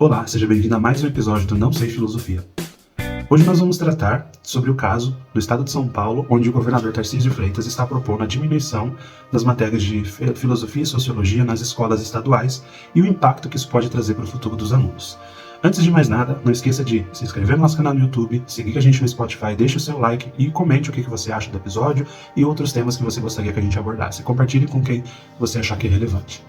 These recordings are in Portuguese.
Olá, seja bem-vindo a mais um episódio do Não Sei Filosofia. Hoje nós vamos tratar sobre o caso do estado de São Paulo, onde o governador Tarcísio de Freitas está propondo a diminuição das matérias de filosofia e sociologia nas escolas estaduais e o impacto que isso pode trazer para o futuro dos alunos. Antes de mais nada, não esqueça de se inscrever no nosso canal no YouTube, seguir a gente no Spotify, deixe o seu like e comente o que você acha do episódio e outros temas que você gostaria que a gente abordasse. Compartilhe com quem você achar que é relevante.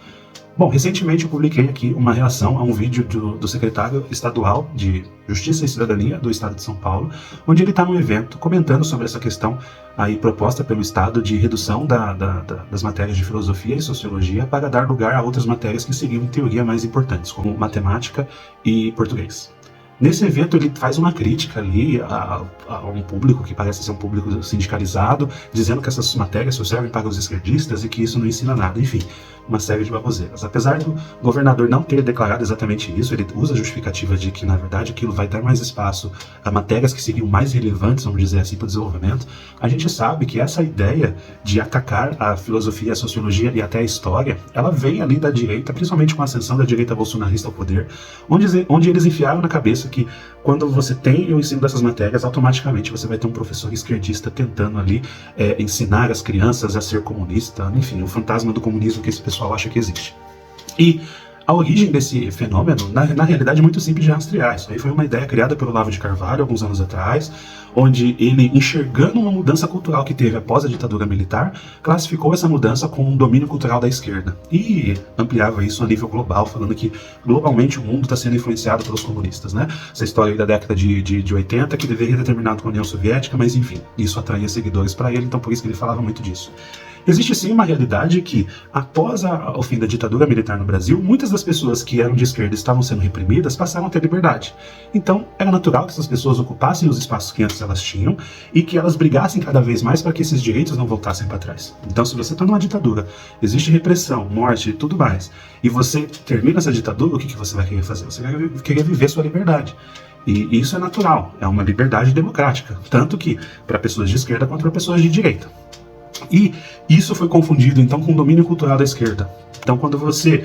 Bom, recentemente eu publiquei aqui uma reação a um vídeo do secretário estadual de Justiça e Cidadania do estado de São Paulo, onde ele está num evento comentando sobre essa questão aí proposta pelo estado de redução das matérias de filosofia e sociologia para dar lugar a outras matérias que seriam, em teoria, mais importantes, como matemática e português. Nesse evento ele faz uma crítica ali a um público que parece ser um público sindicalizado, dizendo que essas matérias só servem para os esquerdistas e que isso não ensina nada, enfim, uma série de baboseiras. Apesar do governador não ter declarado exatamente isso, ele usa a justificativa de que, na verdade, aquilo vai dar mais espaço a matérias que seriam mais relevantes, vamos dizer assim, para o desenvolvimento. A gente sabe que essa ideia de atacar a filosofia, a sociologia e até a história, ela vem ali da direita, principalmente com a ascensão da direita bolsonarista ao poder, onde eles enfiaram na cabeça que quando você tem o ensino dessas matérias, automaticamente você vai ter um professor esquerdista tentando ali ensinar as crianças a ser comunista, enfim, o fantasma do comunismo que esse pessoal acha que existe. E a origem desse fenômeno, na realidade, é muito simples de rastrear. Isso aí foi uma ideia criada pelo Olavo de Carvalho, alguns anos atrás, onde ele, enxergando uma mudança cultural que teve após a ditadura militar, classificou essa mudança como um domínio cultural da esquerda. E ampliava isso a nível global, falando que globalmente o mundo está sendo influenciado pelos comunistas, né? Essa história aí da década de 80, que deveria ter terminado com a União Soviética, mas enfim, isso atraía seguidores para ele, então por isso que ele falava muito disso. Existe sim uma realidade que, após o fim da ditadura militar no Brasil, muitas das pessoas que eram de esquerda e estavam sendo reprimidas passaram a ter liberdade. Então, era natural que essas pessoas ocupassem os espaços que antes elas tinham e que elas brigassem cada vez mais para que esses direitos não voltassem para trás. Então, se você está numa ditadura, existe repressão, morte e tudo mais, e você termina essa ditadura, o que você vai querer fazer? Você vai querer viver sua liberdade. E isso é natural, é uma liberdade democrática, tanto que para pessoas de esquerda quanto para pessoas de direita. E isso foi confundido então com o domínio cultural da esquerda. Então, quando você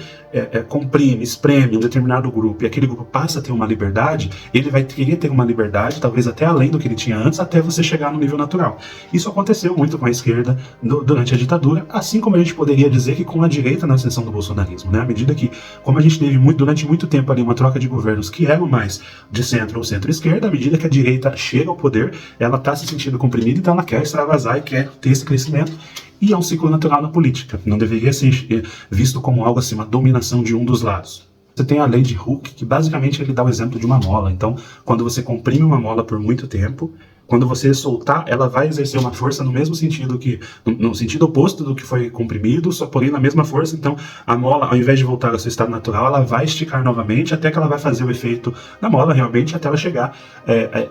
comprime, espreme um determinado grupo e aquele grupo passa a ter uma liberdade, ele vai querer ter uma liberdade, talvez até além do que ele tinha antes, até você chegar no nível natural. Isso aconteceu muito com a esquerda durante a ditadura, assim como a gente poderia dizer que com a direita na ascensão do bolsonarismo, né? À medida que, como a gente teve durante muito tempo ali uma troca de governos que eram mais de centro ou centro-esquerda, à medida que a direita chega ao poder, ela está se sentindo comprimida, então ela quer extravasar e quer ter esse crescimento. E é um ciclo natural na política, não deveria ser visto como algo assim, uma dominação de um dos lados. Você tem a lei de Hooke, que basicamente ele dá o exemplo de uma mola. Então, quando você comprime uma mola por muito tempo, quando você soltar, ela vai exercer uma força no mesmo sentido no sentido oposto do que foi comprimido, só porém na mesma força. Então, a mola, ao invés de voltar ao seu estado natural, ela vai esticar novamente até que ela vai fazer o efeito da mola realmente, até ela chegar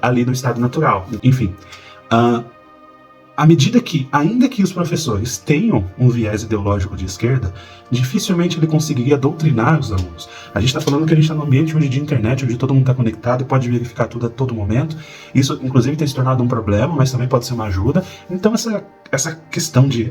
ali no estado natural. Enfim, à medida que, ainda que os professores tenham um viés ideológico de esquerda, dificilmente ele conseguiria doutrinar os alunos. A gente está falando que a gente está num ambiente de internet, onde todo mundo está conectado e pode verificar tudo a todo momento. Isso, inclusive, tem se tornado um problema, mas também pode ser uma ajuda. Então, essa questão de,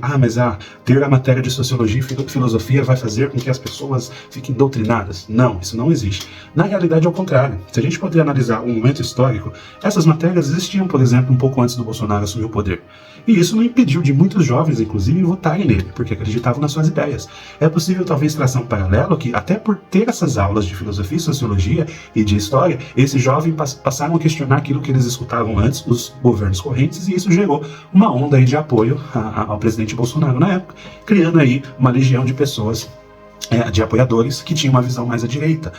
ter a matéria de sociologia e filosofia vai fazer com que as pessoas fiquem doutrinadas. Não, isso não existe. Na realidade, é o contrário. Se a gente puder analisar um momento histórico, essas matérias existiam, por exemplo, um pouco antes do Bolsonaro assumir o poder. E isso não impediu de muitos jovens, inclusive, votarem nele, porque acreditavam nas suas ideias. É possível, talvez, traçar um paralelo que, até por ter essas aulas de filosofia, sociologia e de história, esses jovens passaram a questionar aquilo que eles escutavam antes, os governos correntes, e isso gerou uma onda aí de apoio ao presidente Bolsonaro na época, criando aí uma legião de pessoas, de apoiadores que tinham uma visão mais à direita.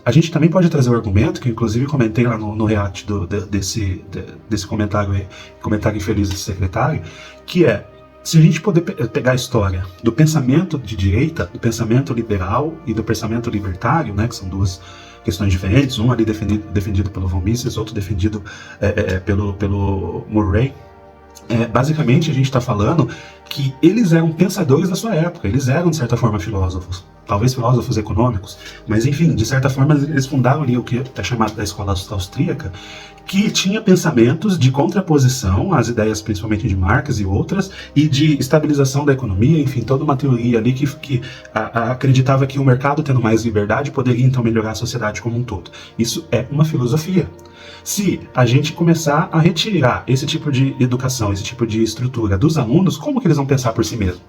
A gente também pode trazer o argumento, que inclusive comentei lá no react desse comentário infeliz desse secretário, que se a gente poder pegar a história do pensamento de direita, do pensamento liberal e do pensamento libertário, né, que são duas questões diferentes, um ali defendido pelo von Mises, outro defendido pelo Murray. Basicamente a gente está falando que eles eram pensadores da sua época, eles eram de certa forma filósofos. talvez filósofos econômicos, mas enfim, de certa forma eles fundaram ali o que é chamado da escola austríaca, que tinha pensamentos de contraposição às ideias principalmente de Marx e outras, e de estabilização da economia, enfim, toda uma teoria ali que acreditava que o mercado, tendo mais liberdade, poderia então melhorar a sociedade como um todo. Isso é uma filosofia. Se a gente começar a retirar esse tipo de educação, esse tipo de estrutura dos alunos, como que eles vão pensar por si mesmos?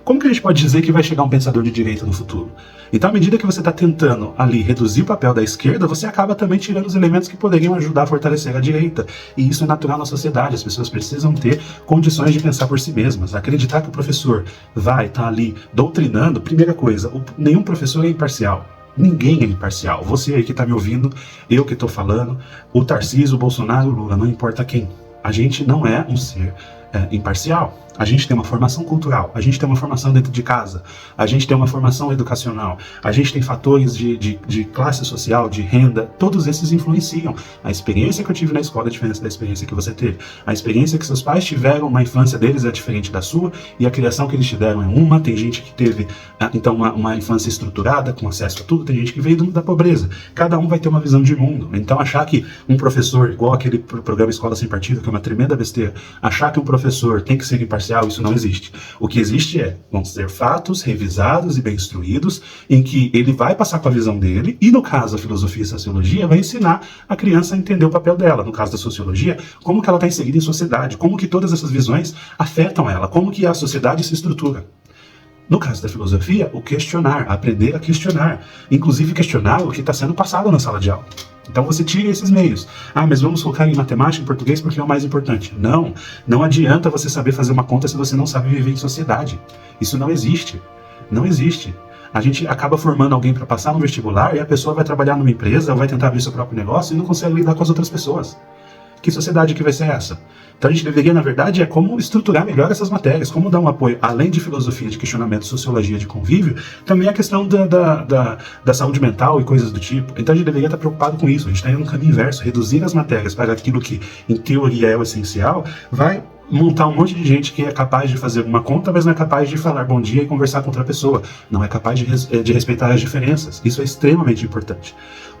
Como que a gente pode dizer que vai chegar um pensador de direita no futuro? Então, à medida que você está tentando ali reduzir o papel da esquerda, você acaba também tirando os elementos que poderiam ajudar a fortalecer a direita. E isso é natural na sociedade. As pessoas precisam ter condições de pensar por si mesmas. Acreditar que o professor vai estar ali doutrinando, primeira coisa, nenhum professor é imparcial. Ninguém é imparcial. Você aí que está me ouvindo, eu que estou falando, o Tarcísio, o Bolsonaro, o Lula, não importa quem. A gente não é um ser imparcial. A gente tem uma formação cultural, a gente tem uma formação dentro de casa, a gente tem uma formação educacional, a gente tem fatores de classe social, de renda, todos esses influenciam. A experiência que eu tive na escola é diferente da experiência que você teve. A experiência que seus pais tiveram na infância deles é diferente da sua, e a criação que eles tiveram é uma. Tem gente que teve, então, uma infância estruturada, com acesso a tudo, tem gente que veio da pobreza. Cada um vai ter uma visão de mundo. Então, achar que um professor, igual aquele programa Escola Sem Partido, que é uma tremenda besteira, achar que um professor tem que ser imparcial, isso não existe. O que existe vão ser fatos revisados e bem instruídos, em que ele vai passar com a visão dele, e no caso da filosofia e sociologia, vai ensinar a criança a entender o papel dela. No caso da sociologia, como que ela está inserida em sociedade, como que todas essas visões afetam ela, como que a sociedade se estrutura. No caso da filosofia, o questionar, aprender a questionar, inclusive questionar o que está sendo passado na sala de aula. Então você tira esses meios. Mas vamos focar em matemática e português porque é o mais importante. Não adianta você saber fazer uma conta se você não sabe viver em sociedade. Isso não existe. Não existe. A gente acaba formando alguém para passar no vestibular e a pessoa vai trabalhar numa empresa ou vai tentar abrir seu próprio negócio e não consegue lidar com as outras pessoas. Que sociedade que vai ser essa? Então a gente deveria, na verdade, como estruturar melhor essas matérias, como dar um apoio, além de filosofia, de questionamento, sociologia, de convívio, também a questão da saúde mental e coisas do tipo. Então a gente deveria estar preocupado com isso. A gente está indo no caminho inverso, reduzir as matérias para aquilo que, em teoria, é o essencial, vai montar um monte de gente que é capaz de fazer uma conta, mas não é capaz de falar bom dia e conversar com outra pessoa. Não é capaz de respeitar as diferenças. Isso é extremamente importante.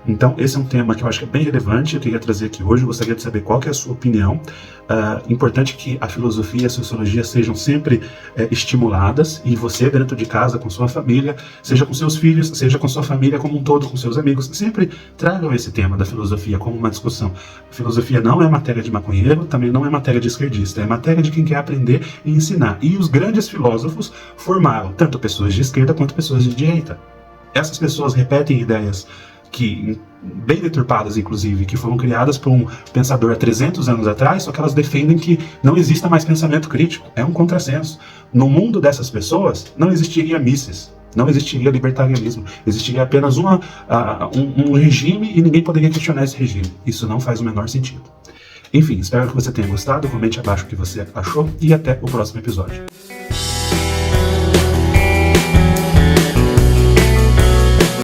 Então, esse é um tema que eu acho que é bem relevante, eu queria trazer aqui hoje, eu gostaria de saber qual que é a sua opinião. Importante que a filosofia e a sociologia sejam sempre estimuladas, e você dentro de casa, com sua família, seja com seus filhos, seja com sua família como um todo, com seus amigos, sempre tragam esse tema da filosofia como uma discussão. A filosofia não é matéria de maconheiro, também não é matéria de esquerdista, é matéria de quem quer aprender e ensinar. E os grandes filósofos formaram tanto pessoas de esquerda quanto pessoas de direita. Essas pessoas repetem ideias bem deturpadas, inclusive, que foram criadas por um pensador há 300 anos atrás, só que elas defendem que não exista mais pensamento crítico. É um contrassenso. No mundo dessas pessoas, não existiria Mises, não existiria libertarianismo, existiria apenas um regime e ninguém poderia questionar esse regime. Isso não faz o menor sentido. Enfim, espero que você tenha gostado, comente abaixo o que você achou e até o próximo episódio.